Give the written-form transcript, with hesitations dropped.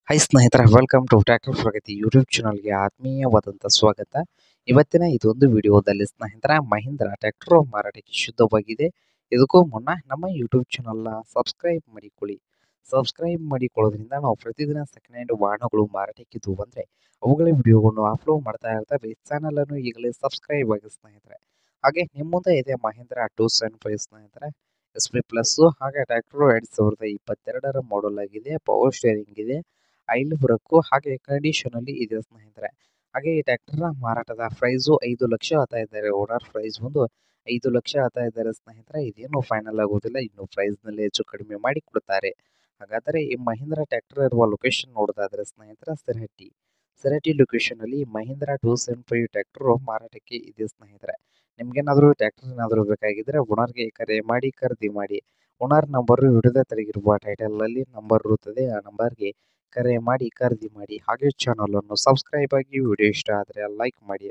Hi ಸ್ನೇಹಿತರೆ, welcome to tractor Pragathi YouTube ಚಾನಲ್ಗೆ ಆತ್ಮೀಯವಾದಂಥ ಸ್ವಾಗತ. ಇವತ್ತಿನ ಇದೊಂದು ವಿಡಿಯೋದಲ್ಲಿ ಸ್ನೇಹಿತರೆ ಮಹೀಂದ್ರ ಟ್ರ್ಯಾಕ್ಟರ್ ಮಾರಾಟಕ್ಕೆ ಶುದ್ಧವಾಗಿದೆ. ಇದಕ್ಕೂ ಮುನ್ನ ನಮ್ಮ ಯೂಟ್ಯೂಬ್ ಚಾನಲ್ನ ಸಬ್ಸ್ಕ್ರೈಬ್ ಮಾಡಿಕೊಳ್ಳಿ. ಸಬ್ಸ್ಕ್ರೈಬ್ ಮಾಡಿಕೊಳ್ಳೋದ್ರಿಂದ ನಾವು ಪ್ರತಿದಿನ ಸೆಕೆಂಡ್ ಹ್ಯಾಂಡ್ ವಾಹನಗಳು ಮಾರಾಟಕ್ಕಿದ್ದು ಬಂದರೆ ಅವುಗಳ ವಿಡಿಯೋಗಳನ್ನು ಅಪ್ಲೋಡ್ ಮಾಡ್ತಾ ಇರ್ತೇವೆ. ಚಾನಲನ್ನು ಈಗಲೇ ಸಬ್ಸ್ಕ್ರೈಬ್ ಆಗಿ ಸ್ನೇಹಿತರೆ. ಹಾಗೆ ನಿಮ್ಮ ಮುಂದೆ ಇದೆ ಮಹೀಂದ್ರ 275 ಸ್ನೇಹಿತರೆ, SP ಪ್ಲಸ್. ಹಾಗೆ ಟ್ರ್ಯಾಕ್ಟರ್ 2022 ಮಾಡಲ್ ಆಗಿದೆ. ಪವರ್ ಸ್ಟೇರಿಂಗ್ ಇದೆ, ಆಯಿಲ್ ಬ್ರೇಕು ಹಾಗೆ ಕಂಡೀಷನ್ ಅಲ್ಲಿ ಇದೆ ಸ್ನೇಹಿತರೆ. ಹಾಗೆ ಈ ಟ್ರ್ಯಾಕ್ಟರ್ನ ಮಾರಾಟದ ಪ್ರೈಸು 5 ಲಕ್ಷ ಹೇಳ್ತಾ ಇದ್ದಾರೆ. ಓನರ್ ಪ್ರೈಸ್ ಬಂದು 5 ಲಕ್ಷ ಹೇಳ್ತಾ ಇದ್ದಾರೆ ಸ್ನೇಹಿತರೆ. ಇದೇನು ಫೈನಲ್ ಆಗೋದಿಲ್ಲ, ಇನ್ನು ಪ್ರೈಸ್ ನಲ್ಲಿ ಹೆಚ್ಚು ಕಡಿಮೆ ಮಾಡಿ ಕೊಡ್ತಾರೆ. ಹಾಗಾದರೆ ಈ ಮಹೀಂದ್ರ ಟ್ರ್ಯಾಕ್ಟರ್ ಇರುವ ಲೊಕೇಶನ್ ನೋಡೋದಾದ್ರೆ ಸ್ನೇಹಿತರೆ, ಸೆರಹಟ್ಟಿ ಲೊಕೇಶನ್ ಅಲ್ಲಿ ಮಹೀಂದ್ರ 275 ಟ್ರ್ಯಾಕ್ಟರ್ ಮಾರಾಟಕ್ಕೆ ಇದೆ ಸ್ನೇಹಿತರೆ. ನಿಮ್ಗೇನಾದರೂ ಟ್ರ್ಯಾಕ್ಟರ್ ಏನಾದರೂ ಬೇಕಾಗಿದ್ರೆ ಓನರ್ಗೆ ಕರೆ ಮಾಡಿ ಖರೀದಿ ಮಾಡಿ. ಓನರ್ ನಂಬರ್ ವಿಡಿಯೋದ ತೆಳಗಿರುವ ಟೈಟಲ್ ಅಲ್ಲಿ ನಂಬರ್ ಇರುತ್ತದೆ, ಆ ನಂಬರ್ಗೆ ಕರೆ ಮಾಡಿ ಖರೀದಿ ಮಾಡಿ. ಹಾಗೆ ಚಾನಲ್ ಅನ್ನು ಸಬ್ಸ್ಕ್ರೈಬ್ ಆಗಿ, ವಿಡಿಯೋ ಇಷ್ಟ ಆದರೆ ಲೈಕ್ ಮಾಡಿ.